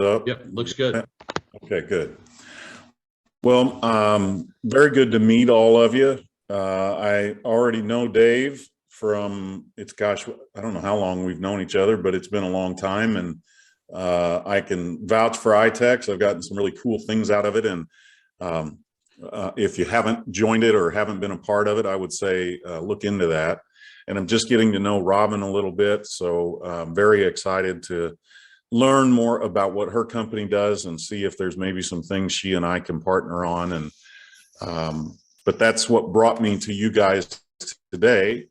up? Yep, looks good. Okay, good. Well, very good to meet all of you. I already know Dave from, gosh, I don't know how long we've known each other, but it's been a long time. And I can vouch for iTex. I've gotten some really cool things out of it. And if you haven't joined it or haven't been a part of it, I would say look into that. And I'm just getting to know Robin a little bit. So I'm very excited to learn more about what her company does and see if there's maybe some things she and I can partner on. And but that's what brought me to you guys today.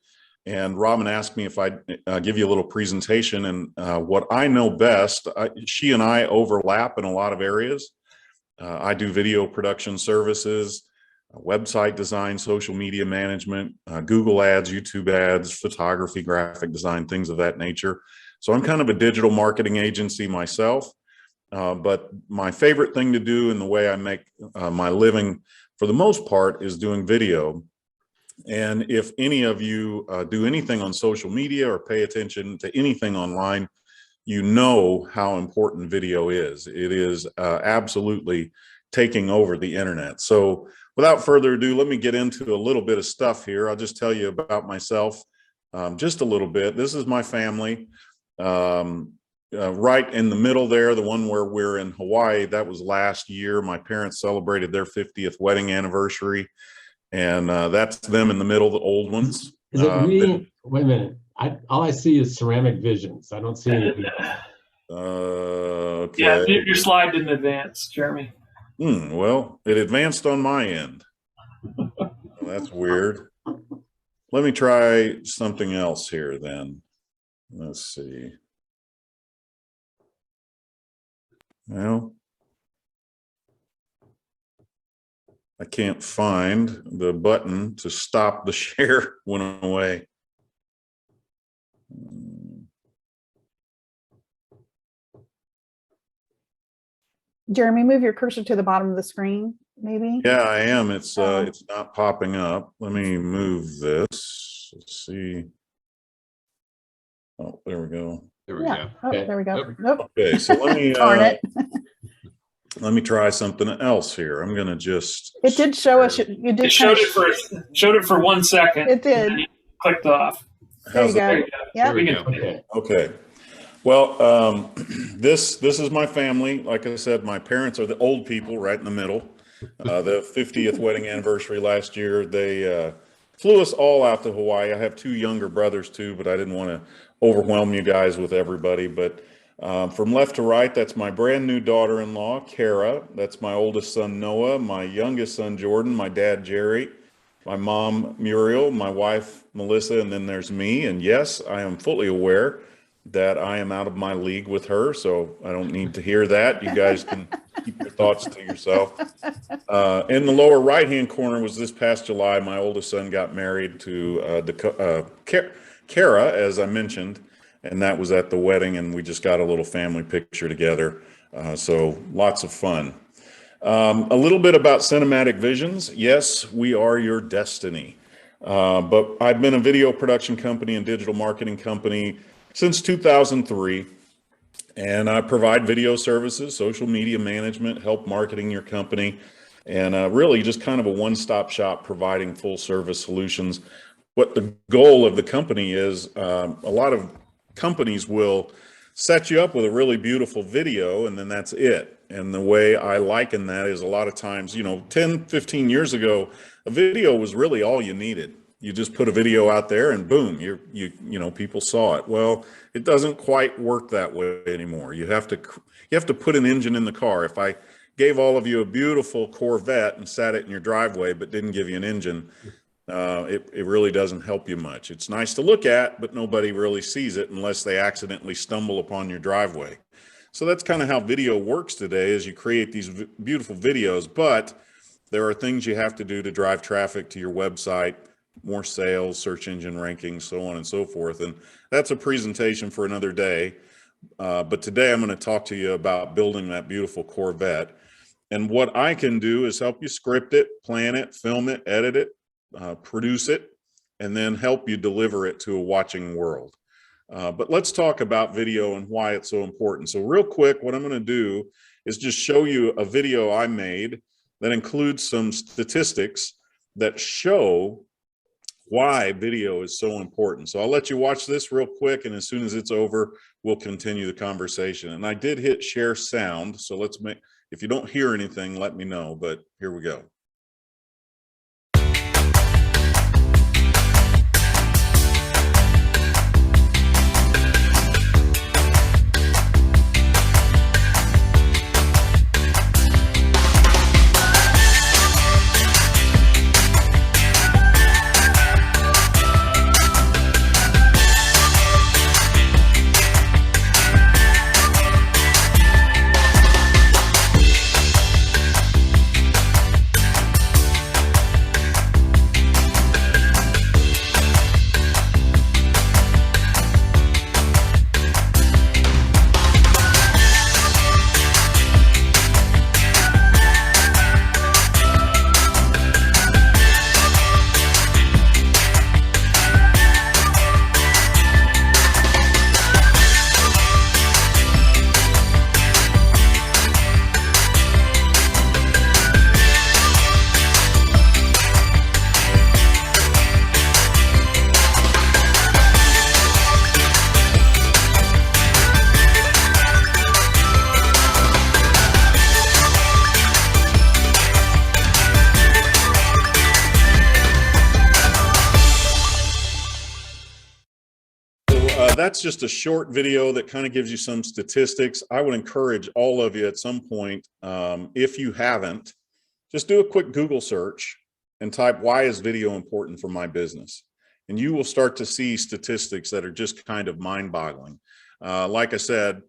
And Robin asked me if I'd give you a little presentation. And what I know best, she and I overlap in a lot of areas. I do video production services, website design, social media management, Google ads, YouTube ads, photography, graphic design, things of that nature. So I'm kind of a digital marketing agency myself, but my favorite thing to do and the way I make my living for the most part is doing video. And if any of you do anything on social media or pay attention to anything online, you know how important video is. It is absolutely taking over the internet. So without further ado, let me get into a little bit of stuff here. I'll just tell you about myself just a little bit. This is my family. Right in the middle there, the one where we're in Hawaii, that was last year. My parents celebrated their 50th wedding anniversary, and that's them in the middle, the old ones. Is it me? Wait a minute. All I see is ceramic visions. I don't see anything else. Okay. Yeah, your slide didn't advance, Jeremy. Well, it advanced on my end. Well, that's weird. Let me try something else here then. Let's see. Well, I can't find the button to stop the share. Went away. Jeremy, move your cursor to the bottom of the screen, maybe. Yeah, I am. It's not popping up. Let me move this. Let's see. Oh, there we go. There we go. Oh, there we go. Nope. Okay, so let me Darn it. let me try something else here. I'm gonna just. It did show us. You did. It showed it for 1 second. It did. And then you clicked off. There you go. There we go. Okay. Well, this is my family. Like I said, my parents are the old people right in the middle. The 50th wedding anniversary last year, they flew us all out to Hawaii. I have 2 younger brothers too, but I didn't want to overwhelm you guys with everybody. But from left to right, that's my brand new daughter-in-law, Kara. That's my oldest son, Noah, my youngest son, Jordan, my dad, Jerry, my mom, Muriel, my wife, Melissa, and then there's me. And yes, I am fully aware that I am out of my league with her, so I don't need to hear that. You guys can keep your thoughts to yourself. In the lower right-hand corner was this past July, my oldest son got married to Kara, as I mentioned, and that was at the wedding, and we just got a little family picture together. So lots of fun. A little bit about Cinematic Visions. Yes, we are your destiny. But I've been a video production company and digital marketing company since 2003, and I provide video services, social media management, help marketing your company, and really just kind of a one-stop shop providing full service solutions. What the goal of the company is, a lot of companies will set you up with a really beautiful video and then that's it. And the way I liken that is a lot of times, 10, 15 years ago, a video was really all you needed. You just put a video out there and boom, people saw it. Well, it doesn't quite work that way anymore. You have to put an engine in the car. If I gave all of you a beautiful Corvette and sat it in your driveway, but didn't give you an engine, it really doesn't help you much. It's nice to look at, but nobody really sees it unless they accidentally stumble upon your driveway. So that's kind of how video works today, is you create these beautiful videos, but there are things you have to do to drive traffic to your website, more sales, search engine rankings, so on and so forth. And that's a presentation for another day. But today I'm going to talk to you about building that beautiful Corvette. And what I can do is help you script it, plan it, film it, edit it, produce it, and then help you deliver it to a watching world. But let's talk about video and why it's so important. So real quick, what I'm going to do is just show you a video I made that includes some statistics that show why video is so important. So I'll let you watch this real quick, and as soon as it's over, we'll continue the conversation. And I did hit share sound, so let's make, if you don't hear anything, let me know, but here we go. That's just a short video that kind of gives you some statistics. I would encourage all of you at some point, if you haven't, just do a quick Google search and type, why is video important for my business? And you will start to see statistics that are just kind of mind-boggling. Like I said,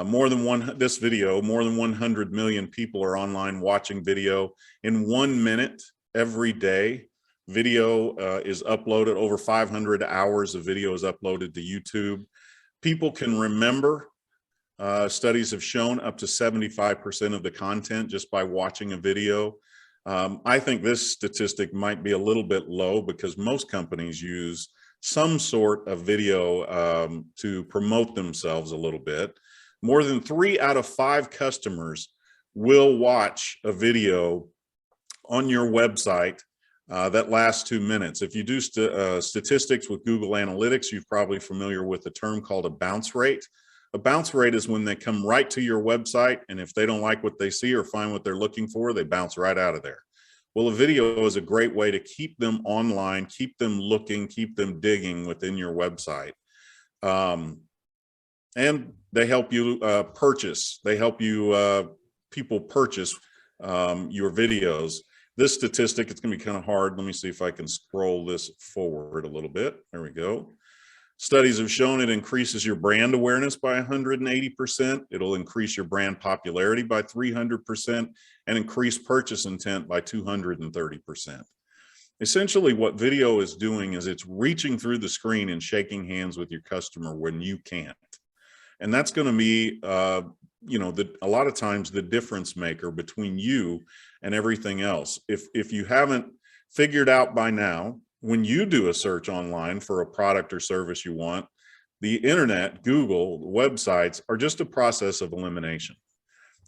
more than 100 million people are online watching video in 1 minute every day. Video is uploaded, over 500 hours of video is uploaded to YouTube. People can remember, studies have shown, up to 75% of the content just by watching a video. I think this statistic might be a little bit low because most companies use some sort of video to promote themselves a little bit. More than 3 out of 5 customers will watch a video on your website that lasts 2 minutes. If you do statistics with Google Analytics, you're probably familiar with the term called a bounce rate. A bounce rate is when they come right to your website, and if they don't like what they see or find what they're looking for, they bounce right out of there. Well, a video is a great way to keep them online, keep them looking, keep them digging within your website. And they help you purchase. They help you, people purchase your videos. This statistic, it's going to be kind of hard. Let me see if I can scroll this forward a little bit. There we go. Studies have shown it increases your brand awareness by 180%. It'll increase your brand popularity by 300% and increase purchase intent by 230%. Essentially, what video is doing is it's reaching through the screen and shaking hands with your customer when you can't. And that's going to be, you know, a lot of times the difference maker between you and everything else. If you haven't figured out by now, when you do a search online for a product or service you want, the internet, Google, websites are just a process of elimination.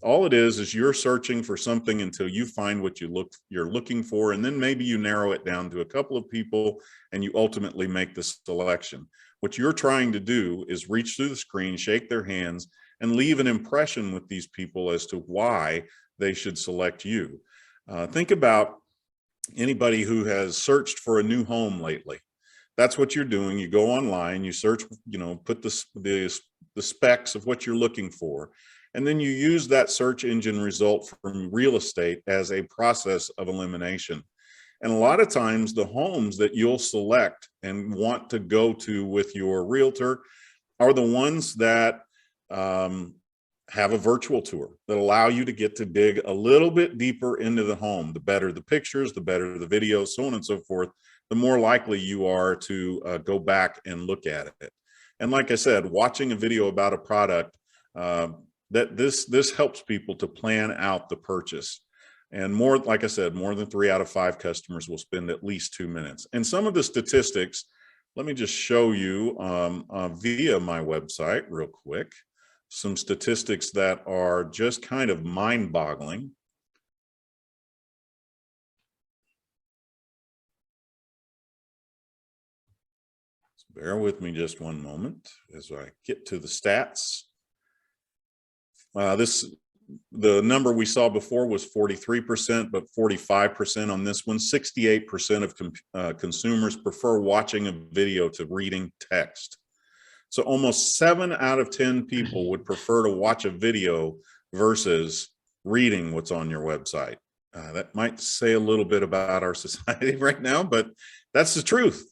All it is you're searching for something until you find what you're looking for, and then maybe you narrow it down to a couple of people and you ultimately make the selection. What you're trying to do is reach through the screen, shake their hands, and leave an impression with these people as to why they should select you. Think about anybody who has searched for a new home lately. That's what you're doing. You go online, you search, you know, put the specs of what you're looking for, and then you use that search engine result from real estate as a process of elimination. And a lot of times the homes that you'll select and want to go to with your realtor are the ones that have a virtual tour that allow you to get to dig a little bit deeper into the home. The better the pictures, the better the videos, so on and so forth, the more likely you are to go back and look at it. And like I said, watching a video about a product, that this helps people to plan out the purchase. And more, like I said, more than 3 out of 5 customers will spend at least 2 minutes. And some of the statistics let me just show you via my website real quick, some statistics that are just kind of mind-boggling. So bear with me just one moment as I get to the stats. The number we saw before was 43%, but 45% on this one. 68% of consumers prefer watching a video to reading text. So almost 7 out of 10 people would prefer to watch a video versus reading what's on your website. That might say a little bit about our society right now, but that's the truth.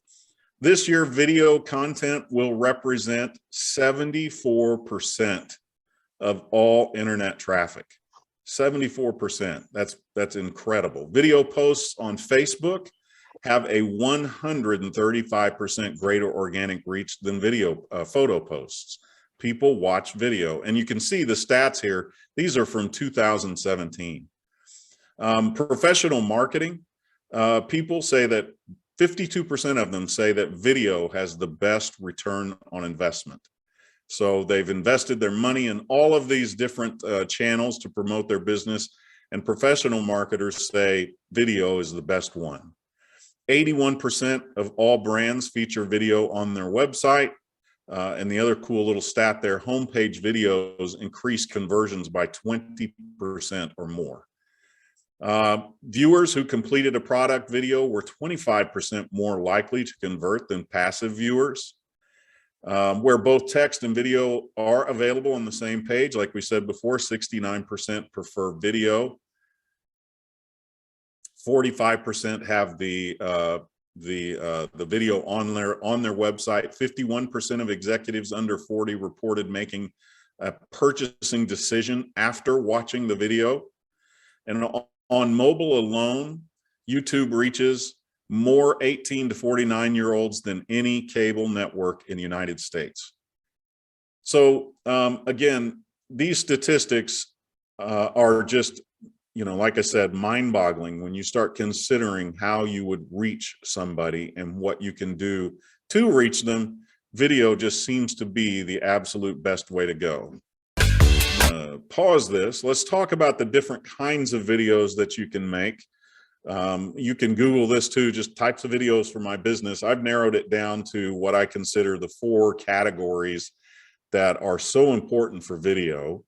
This year, video content will represent 74% of all internet traffic. 74%. That's incredible. Video posts on Facebook have a 135% greater organic reach than photo posts. People watch video, and you can see the stats here. These are from 2017. Professional marketing, people say that 52% of them say that video has the best return on investment. So they've invested their money in all of these different channels to promote their business, and professional marketers say video is the best one. 81% of all brands feature video on their website. And the other cool little stat there, homepage videos increase conversions by 20% or more. Viewers who completed a product video were 25% more likely to convert than passive viewers. Where both text and video are available on the same page, like we said before, 69% prefer video. 45% have the video on their website. 51% of executives under 40 reported making a purchasing decision after watching the video. And on mobile alone, YouTube reaches more 18 to 49-year-olds than any cable network in the United States. So again, these statistics are just, like I said, mind-boggling when you start considering how you would reach somebody and what you can do to reach them. Video just seems to be the absolute best way to go. Pause this. Let's talk about the different kinds of videos that you can make. You can Google this too, just types of videos for my business. I've narrowed it down to what I consider the 4 categories that are so important for video.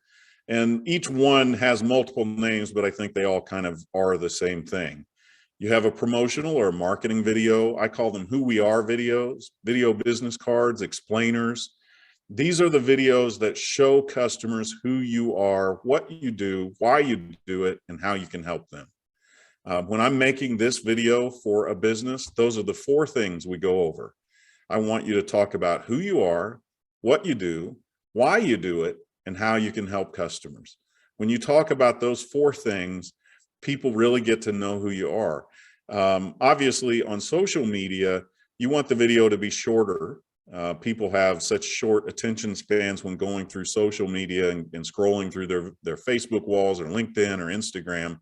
And each one has multiple names, but I think they all kind of are the same thing. You have a promotional or marketing video. I call them who we are videos, video business cards, explainers. These are the videos that show customers who you are, what you do, why you do it, and how you can help them. When I'm making this video for a business, those are the 4 things we go over. I want you to talk about who you are, what you do, why you do it, and how you can help customers. When you talk about those 4 things, people really get to know who you are. Obviously, on social media, you want the video to be shorter. People have such short attention spans when going through social media and scrolling through their Facebook walls or LinkedIn or Instagram.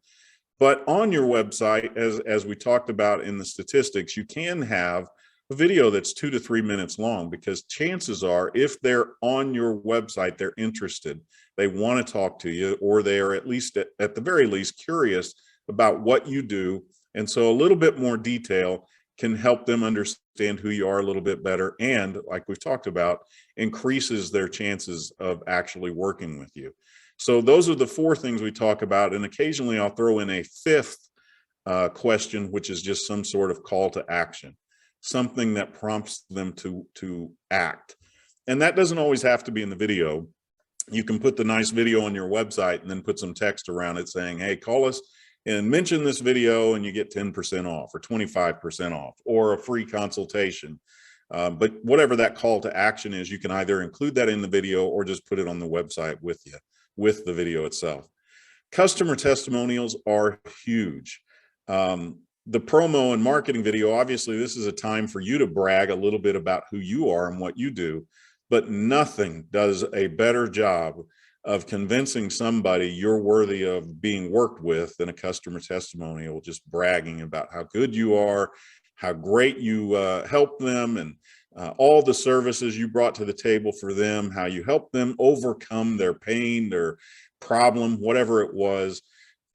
But on your website, as we talked about in the statistics, you can have a video that's 2 to 3 minutes long, because chances are, if they're on your website, they're interested, they want to talk to you, or they are at least at the very least curious about what you do. And so a little bit more detail can help them understand who you are a little bit better, and like we've talked about, increases their chances of actually working with you. So those are the 4 things we talk about, and occasionally I'll throw in a 5th question, which is just some sort of call to action, something that prompts them to act. And that doesn't always have to be in the video. You can put the nice video on your website and then put some text around it saying, hey, call us and mention this video and you get 10% off or 25% off or a free consultation. But whatever that call to action is, you can either include that in the video or just put it on the website with you, with the video itself. Customer testimonials are huge. The promo and marketing video, obviously, this is a time for you to brag a little bit about who you are and what you do, but nothing does a better job of convincing somebody you're worthy of being worked with than a customer testimonial, just bragging about how good you are, how great you help them, and all the services you brought to the table for them, how you helped them overcome their pain, their problem, whatever it was.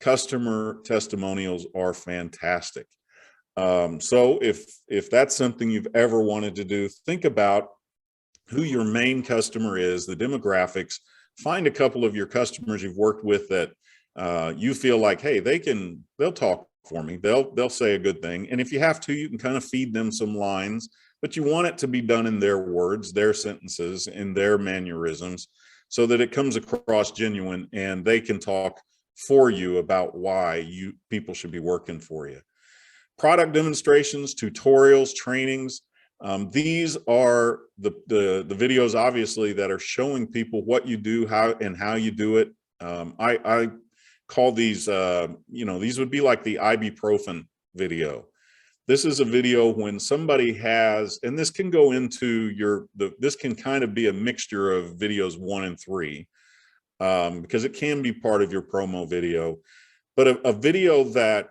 Customer testimonials are fantastic. So if that's something you've ever wanted to do, think about who your main customer is, the demographics. Find a couple of your customers you've worked with that you feel like, hey, they'll talk for me. They'll say a good thing. And if you have to, you can kind of feed them some lines, but you want it to be done in their words, their sentences, in their mannerisms, so that it comes across genuine and they can talk for you about why people should be working for you. Product demonstrations, tutorials, trainings. These are the videos, obviously, that are showing people what you do, how you do it. I call these, these would be like the ibuprofen video. This is a video when somebody has, and this can go into this can kind of be a mixture of videos 1 and 3, because it can be part of your promo video, but a video that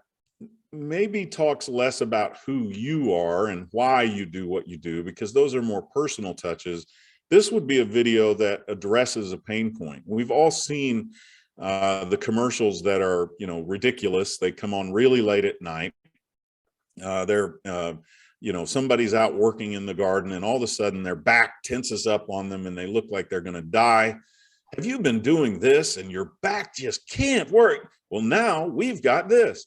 maybe talks less about who you are and why you do what you do, because those are more personal touches. This would be a video that addresses a pain point. We've all seen the commercials that are, ridiculous. They come on really late at night. Somebody's out working in the garden and all of a sudden their back tenses up on them and they look like they're going to die. Have you been doing this and your back just can't work? Well, now we've got this.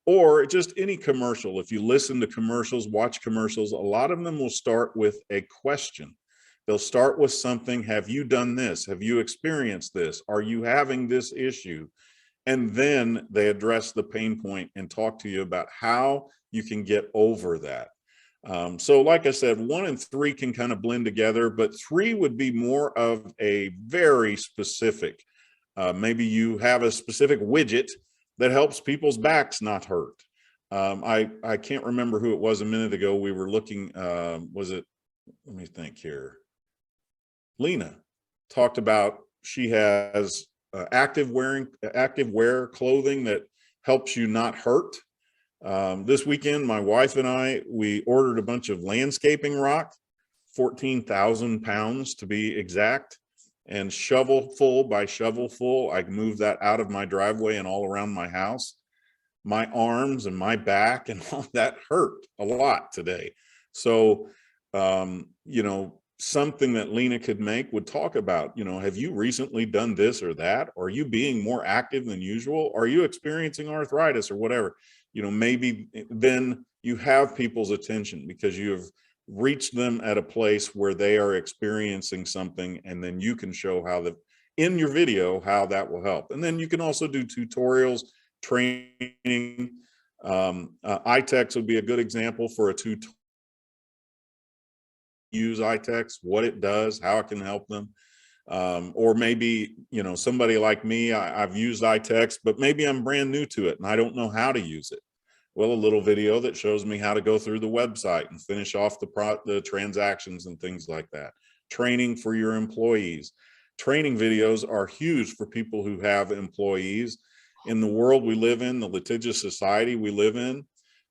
Or just any commercial. If you listen to commercials, watch commercials, a lot of them will start with a question. They'll start with something. Have you done this? Have you experienced this? Are you having this issue? And then they address the pain point and talk to you about how you can get over that. So like I said, 1 and 3 can kind of blend together, but 3 would be more of a very specific, maybe you have a specific widget that helps people's backs not hurt. I can't remember who it was a minute ago. We were looking, was it, let me think here. Lena talked about, she has active wear clothing that helps you not hurt. This weekend, my wife and I, we ordered a bunch of landscaping rock, 14,000 pounds to be exact. And shovelful by shovelful, I moved that out of my driveway and all around my house. My arms and my back and all that hurt a lot today. So, something that Lena could make would talk about, have you recently done this or that? Are you being more active than usual? Are you experiencing arthritis or whatever? Maybe then you have people's attention because you have reach them at a place where they are experiencing something, and then you can show how in your video how that will help. And then you can also do tutorials, training. iTex would be a good example for a tutorial. Use iTex, what it does, how it can help them. Or maybe, somebody like me, I've used iTex, but maybe I'm brand new to it and I don't know how to use it. Well, a little video that shows me how to go through the website and finish off the transactions and things like that. Training for your employees. Training videos are huge for people who have employees. In the world we live in, the litigious society we live in,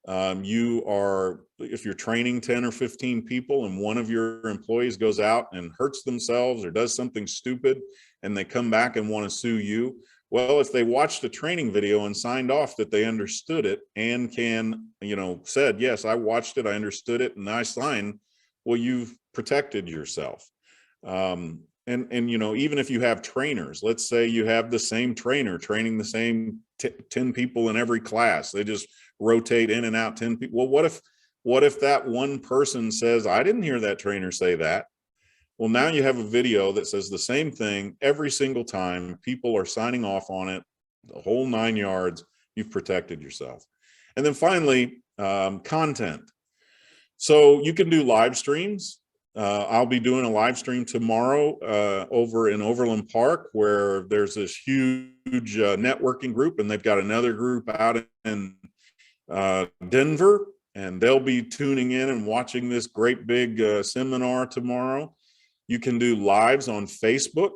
if you're training 10 or 15 people and one of your employees goes out and hurts themselves or does something stupid and they come back and want to sue you, well, if they watched the training video and signed off that they understood it and said, yes, I watched it, I understood it, and I signed, well, you've protected yourself. And even if you have trainers, let's say you have the same trainer training the same 10 people in every class, they just rotate in and out 10 people. Well, what if that one person says, I didn't hear that trainer say that? Well, now you have a video that says the same thing every single time. People are signing off on it, the whole 9 yards. You've protected yourself. And then finally, content. So you can do live streams. I'll be doing a live stream tomorrow over in Overland Park, where there's this huge networking group, and they've got another group out in Denver, and they'll be tuning in and watching this great big seminar tomorrow. You can do lives on Facebook.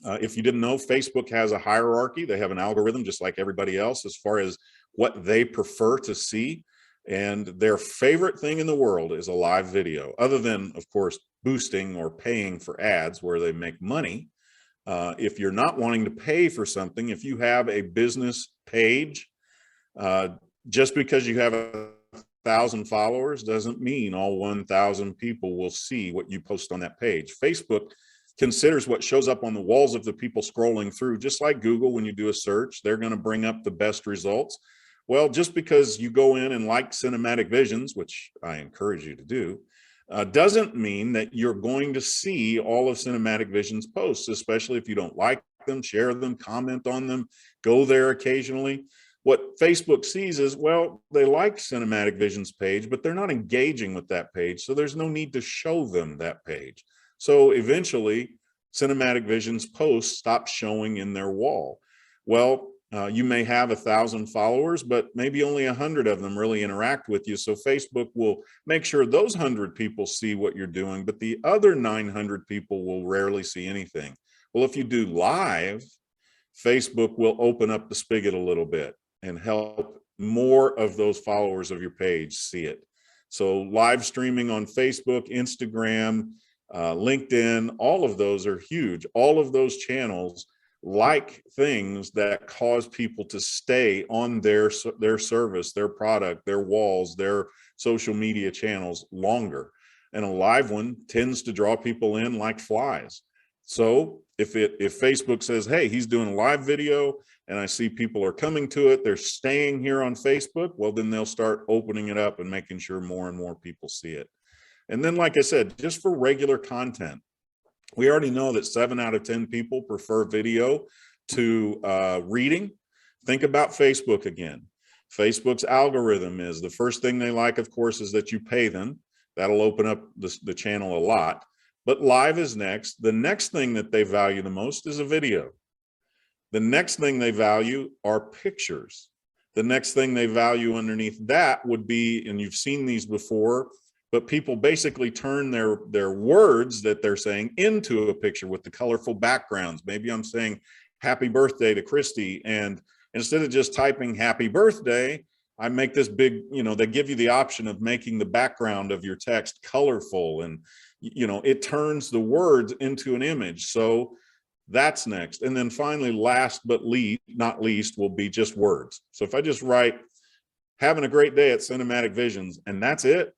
If you didn't know, Facebook has a hierarchy. They have an algorithm just like everybody else as far as what they prefer to see. And their favorite thing in the world is a live video, other than, of course, boosting or paying for ads where they make money. If you're not wanting to pay for something, if you have a business page, just because you have 1,000 followers doesn't mean all 1,000 people will see what you post on that page. Facebook considers what shows up on the walls of the people scrolling through, just like Google. When you do a search, they're going to bring up the best results. Well, just because you go in and like Cinematic Visions, which I encourage you to do, doesn't mean that you're going to see all of Cinematic Visions posts, especially if you don't like them, share them, comment on them, go there occasionally. What Facebook sees is, well, they like Cinematic Visions page, but they're not engaging with that page. So there's no need to show them that page. So eventually Cinematic Visions posts stop showing in their wall. Well, you may have 1,000 followers, but maybe only 100 of them really interact with you. So Facebook will make sure those 100 people see what you're doing, but the other 900 people will rarely see anything. Well, if you do live, Facebook will open up the spigot a little bit and help more of those followers of your page see it. So live streaming on Facebook, Instagram, LinkedIn, all of those are huge. All of those channels like things that cause people to stay on their service, their product, their walls, their social media channels longer. And a live one tends to draw people in like flies. So if Facebook says, hey, he's doing a live video and I see people are coming to it, they're staying here on Facebook, well, then they'll start opening it up and making sure more and more people see it. And then, like I said, just for regular content, we already know that 7 out of 10 people prefer video to reading. Think about Facebook again. Facebook's algorithm is the first thing they like, of course, is that you pay them. That'll open up the channel a lot. But live is next. The next thing that they value the most is a video. The next thing they value are pictures. The next thing they value underneath that would be, and you've seen these before, but people basically turn their words that they're saying into a picture with the colorful backgrounds. Maybe I'm saying happy birthday to Christy, and instead of just typing happy birthday, I make this big, they give you the option of making the background of your text colorful, and it turns the words into an image. So that's next. And then finally, last but not least, will be just words. So if I just write having a great day at Cinematic Visions, and that's it,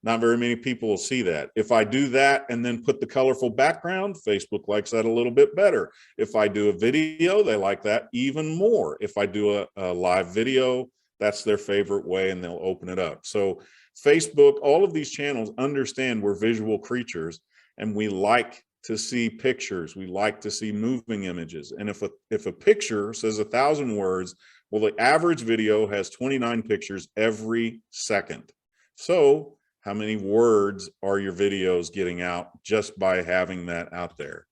not very many people will see that. If I do that and then put the colorful background, Facebook likes that a little bit better. If I do a video, they like that even more. If I do a live video, that's their favorite way, and they'll open it up. So Facebook, all of these channels understand we're visual creatures, and we like to see pictures. We like to see moving images. And if a picture says 1,000 words, well, the average video has 29 pictures every second. So how many words are your videos getting out just by having that out there?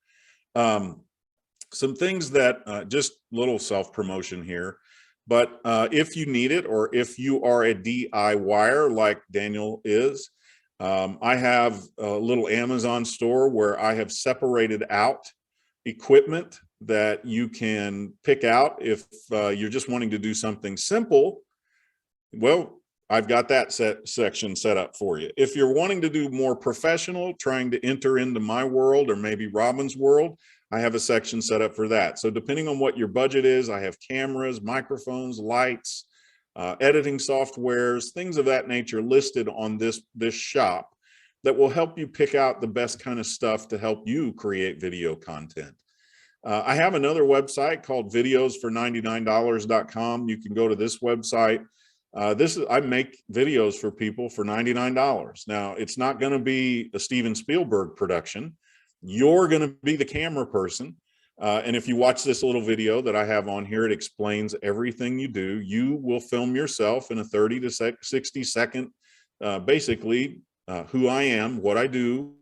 Some things that, just little self-promotion here, but if you need it, or if you are a DIYer like Daniel is, I have a little Amazon store where I have separated out equipment that you can pick out if you're just wanting to do something simple. Well, I've got that section set up for you. If you're wanting to do more professional, trying to enter into my world or maybe Robin's world, I have a section set up for that. So depending on what your budget is, I have cameras, microphones, lights, editing softwares, things of that nature listed on this shop that will help you pick out the best kind of stuff to help you create video content. I have another website called videosfor99.com. You can go to this website. I make videos for people for $99. Now, it's not going to be a Steven Spielberg production. You're going to be the camera person. And if you watch this little video that I have on here, it explains everything you do. You will film yourself in a 30 to 60 second, basically who I am, what I do,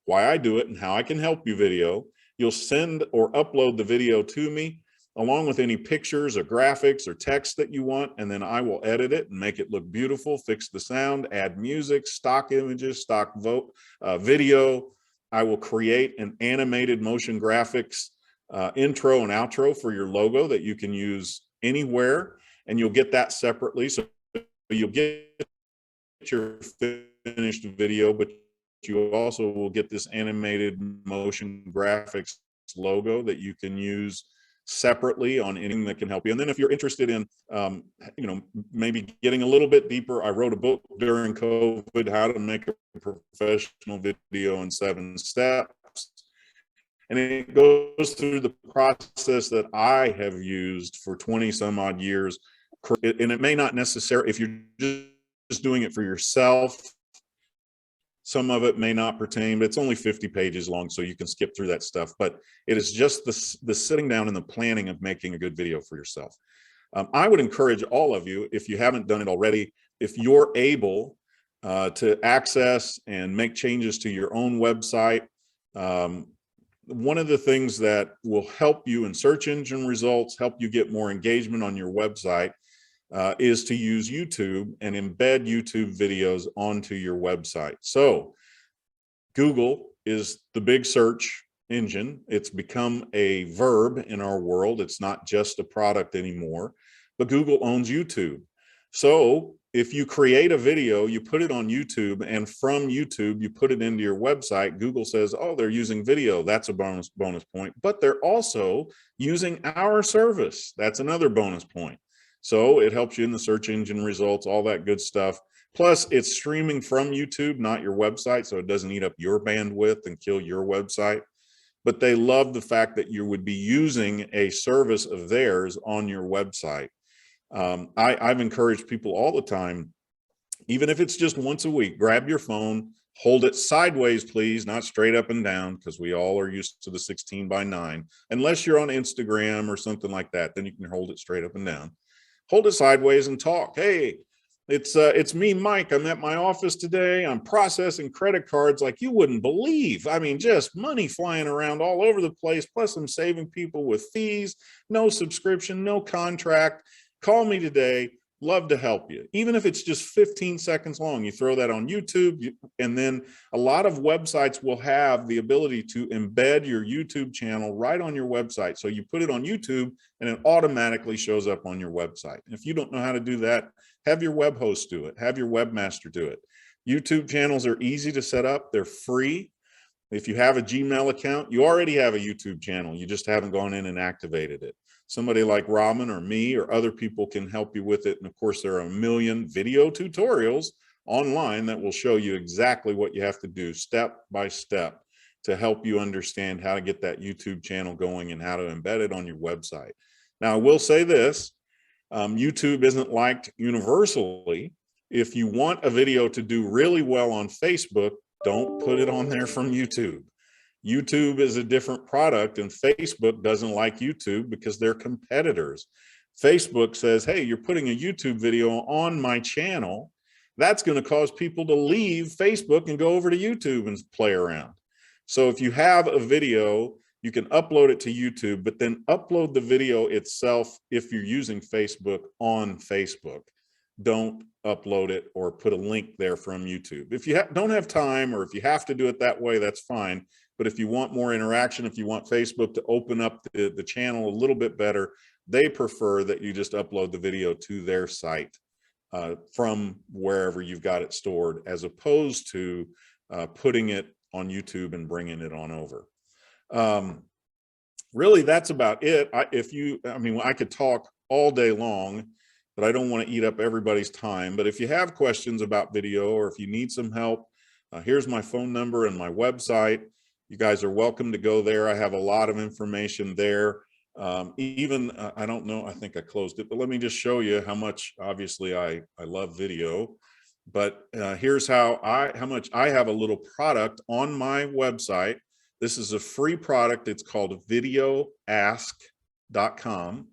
why I do it, and how I can help you video. You'll send or upload the video to me, along with any pictures or graphics or text that you want, and then I will edit it and make it look beautiful, fix the sound, add music, stock images, stock video. I will create an animated motion graphics intro and outro for your logo that you can use anywhere, and you'll get that separately. So you'll get your finished video, but you also will get this animated motion graphics logo that you can use separately on anything that can help you. And then if you're interested in, maybe getting a little bit deeper, I wrote a book during COVID, How to Make a Professional Video in 7 Steps. And it goes through the process that I have used for 20 some odd years. And it may not necessarily, if you're just doing it for yourself, some of it may not pertain, but it's only 50 pages long, so you can skip through that stuff. But it is just the sitting down and the planning of making a good video for yourself. I would encourage all of you, if you haven't done it already, if you're able to access and make changes to your own website, one of the things that will help you in search engine results, help you get more engagement on your website, is to use YouTube and embed YouTube videos onto your website. So Google is the big search engine. It's become a verb in our world. It's not just a product anymore, but Google owns YouTube. So if you create a video, you put it on YouTube, and from YouTube, you put it into your website, Google says, oh, they're using video. That's a bonus point, but they're also using our service. That's another bonus point. So it helps you in the search engine results, all that good stuff. Plus, it's streaming from YouTube, not your website, so it doesn't eat up your bandwidth and kill your website. But they love the fact that you would be using a service of theirs on your website. I've encouraged people all the time, even if it's just once a week, grab your phone, hold it sideways, please, not straight up and down, because we all are used to the 16:9. Unless you're on Instagram or something like that, then you can hold it straight up and down. Hold it sideways and talk. Hey, it's me, Mike. I'm at my office today. I'm processing credit cards like you wouldn't believe. I mean, just money flying around all over the place. Plus, I'm saving people with fees, no subscription, no contract. Call me today. Love to help you. Even if it's just 15 seconds long, you throw that on YouTube, and then a lot of websites will have the ability to embed your YouTube channel right on your website. So you put it on YouTube and it automatically shows up on your website. If you don't know how to do that, have your web host do it. Have your webmaster do it. YouTube channels are easy to set up. They're free. If you have a Gmail account, you already have a YouTube channel. You just haven't gone in and activated it. Somebody like Robin or me or other people can help you with it. And of course, there are a million video tutorials online that will show you exactly what you have to do step by step to help you understand how to get that YouTube channel going and how to embed it on your website. Now, I will say this, YouTube isn't liked universally. If you want a video to do really well on Facebook, don't put it on there from YouTube. YouTube is a different product, and Facebook doesn't like YouTube because they're competitors. Facebook says, hey, you're putting a YouTube video on my channel. That's going to cause people to leave Facebook and go over to YouTube and play around. So if you have a video, you can upload it to YouTube, but then upload the video itself if you're using Facebook on Facebook. Don't upload it or put a link there from YouTube. If you don't have time, or if you have to do it that way, that's fine. But if you want more interaction, if you want Facebook to open up the channel a little bit better, they prefer that you just upload the video to their site from wherever you've got it stored, as opposed to putting it on YouTube and bringing it on over. Really, that's about it. I could talk all day long, but I don't want to eat up everybody's time. But if you have questions about video, or if you need some help, here's my phone number and my website. You guys are welcome to go there. I have a lot of information there. I don't know, I think I closed it, but let me just show you how much, obviously, I love video. But here's how much I have a little product on my website. This is a free product. It's called videoask.com.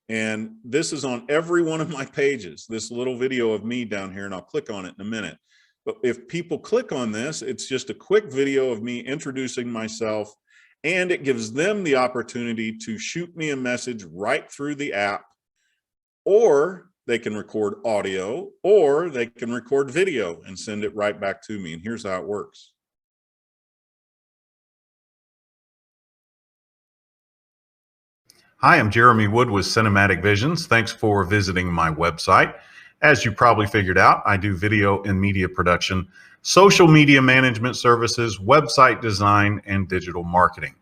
And this is on every one of my pages, this little video of me down here, and I'll click on it in a minute. But if people click on this, it's just a quick video of me introducing myself, and it gives them the opportunity to shoot me a message right through the app, or they can record audio, or they can record video and send it right back to me. And here's how it works. Hi, I'm Jeremy Wood with Cinematic Visions. Thanks for visiting my website. As you probably figured out, I do video and media production, social media management services, website design, and digital marketing.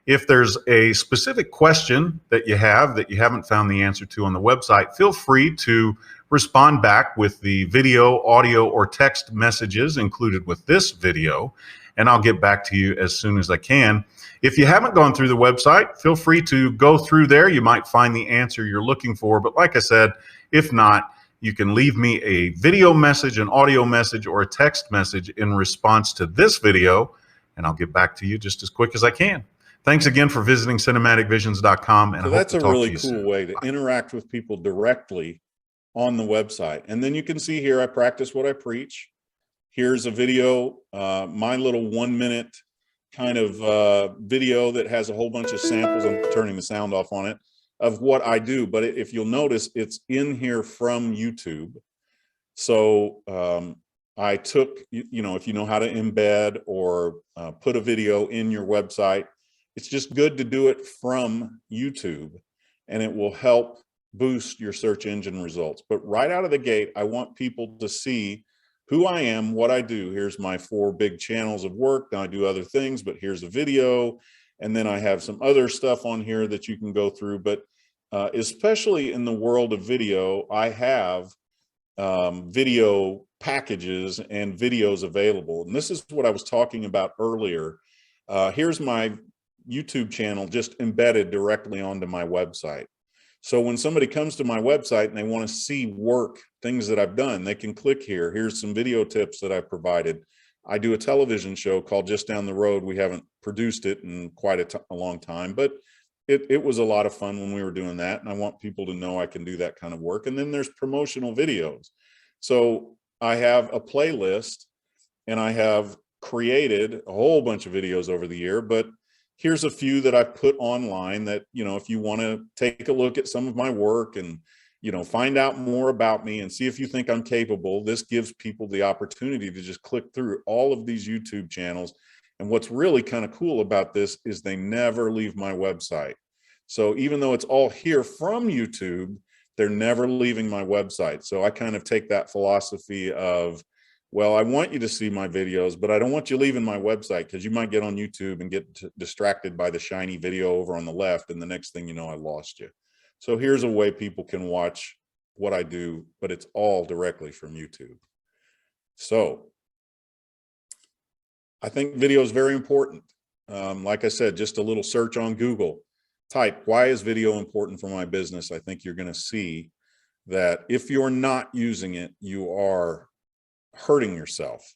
If there's a specific question that you have that you haven't found the answer to on the website, feel free to respond back with the video, audio, or text messages included with this video, and I'll get back to you as soon as I can. If you haven't gone through the website, feel free to go through there. You might find the answer you're looking for, but like I said, if not, you can leave me a video message, an audio message, or a text message in response to this video, and I'll get back to you just as quick as I can. Thanks again for visiting cinematicvisions.com, and So I hope that's to a talk to really you cool soon. way to interact with people directly on the website. And then you can see here, I practice what I preach. Here's a video, my little 1 minute kind of video that has a whole bunch of samples. I'm turning the sound off on it, of what I do. But if you'll notice, it's in here from YouTube. So I took, you know, if you know how to embed or put a video in your website, it's just good to do it from YouTube, and it will help boost your search engine results. But right out of the gate, I want people to see who I am, what I do. Here's my 4 big channels of work. Now I do other things, but here's a video. And then I have some other stuff on here that you can go through. But especially in the world of video, I have video packages and videos available. And this is what I was talking about earlier. Here's my YouTube channel just embedded directly onto my website. So when somebody comes to my website and they want to see work, things that I've done, they can click here. Here's some video tips that I've provided. I do a television show called Just Down the Road. We haven't produced it in quite a long time, but it was a lot of fun when we were doing that. And I want people to know I can do that kind of work. And then there's promotional videos. So I have a playlist, and I have created a whole bunch of videos over the year, but here's a few that I've put online that, you know, if you want to take a look at some of my work and, you know, find out more about me and see if you think I'm capable, this gives people the opportunity to just click through all of these YouTube channels. And what's really kind of cool about this is they never leave my website. So even though it's all here from YouTube, they're never leaving my website. So I kind of take that philosophy of, well, I want you to see my videos, but I don't want you leaving my website, because you might get on YouTube and get distracted by the shiny video over on the left, and the next thing you know, I lost you. So here's a way people can watch what I do, but it's all directly from YouTube. So I think video is very important. Like I said, just a little search on Google, type, why is video important for my business? I think you're going to see that if you're not using it, you are hurting yourself.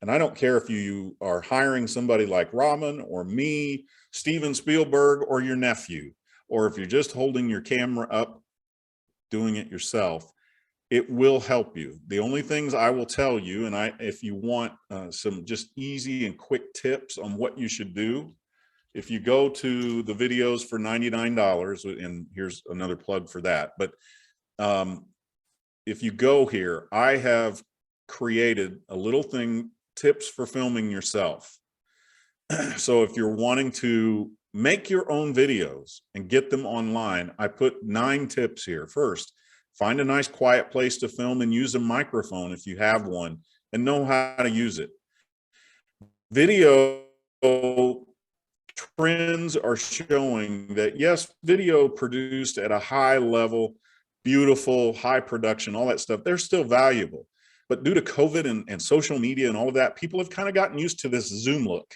And I don't care if you are hiring somebody like Rahman or me, Steven Spielberg, or your nephew, or if you're just holding your camera up, doing it yourself, it will help you. The only things I will tell you, and if you want some just easy and quick tips on what you should do, if you go to the videos for $99, and here's another plug for that, but if you go here, I have created a little thing, tips for filming yourself. So if you're wanting to make your own videos and get them online, I put 9 tips here. First, find a nice quiet place to film and use a microphone if you have one, and know how to use it. Video trends are showing that, yes, video produced at a high level, beautiful, high production, all that stuff, they're still valuable. But due to COVID and social media and all of that, people have kind of gotten used to this Zoom look,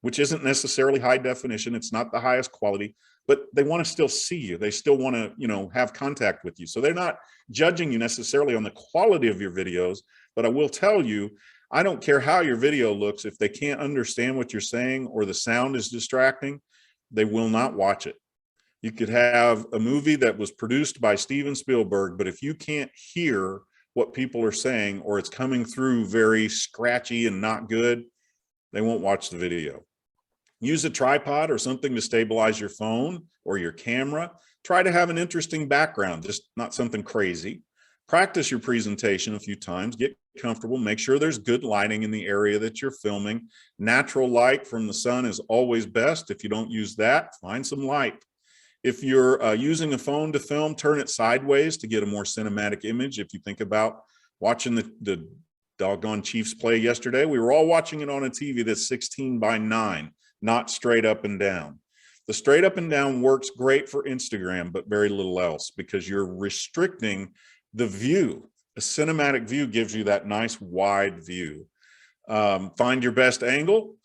which isn't necessarily high definition. It's not the highest quality, but they want to still see you. They still want to, you know, have contact with you. So they're not judging you necessarily on the quality of your videos. But I will tell you, I don't care how your video looks. If they can't understand what you're saying or the sound is distracting, they will not watch it. You could have a movie that was produced by Steven Spielberg, but if you can't hear what people are saying, or it's coming through very scratchy and not good, they won't watch the video. Use a tripod or something to stabilize your phone or your camera. Try to have an interesting background, just not something crazy. Practice your presentation a few times, get comfortable, make sure there's good lighting in the area that you're filming. Natural light from the sun is always best. If you don't use that, find some light. If you're using a phone to film, turn it sideways to get a more cinematic image. If you think about watching the doggone Chiefs play yesterday. We were all watching it on a TV that's 16:9, not straight up and down. The straight up and down works great for Instagram, but very little else, because you're restricting the view. A cinematic view gives you that nice wide view. Find your best angle.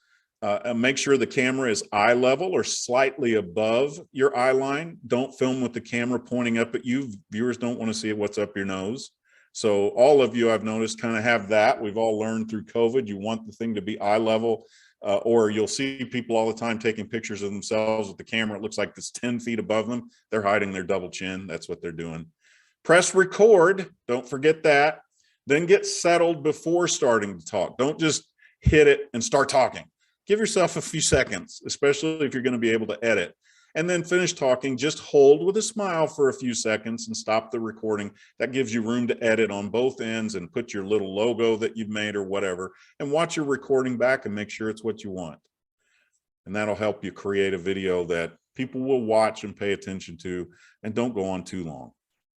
And make sure the camera is eye level or slightly above your eye line. Don't film with the camera pointing up at you. Viewers don't want to see what's up your nose. So all of you, I've noticed, kind of have that. We've all learned through COVID, you want the thing to be eye level, or you'll see people all the time taking pictures of themselves with the camera. It looks like it's 10 feet above them. They're hiding their double chin. That's what they're doing. Press record. Don't forget that. Then get settled before starting to talk. Don't just hit it and start talking. Give yourself a few seconds, especially if you're going to be able to edit. And then finish talking. Just hold with a smile for a few seconds and stop the recording. That gives you room to edit on both ends and put your little logo that you've made or whatever, and watch your recording back and make sure it's what you want. And that'll help you create a video that people will watch and pay attention to, and don't go on too long.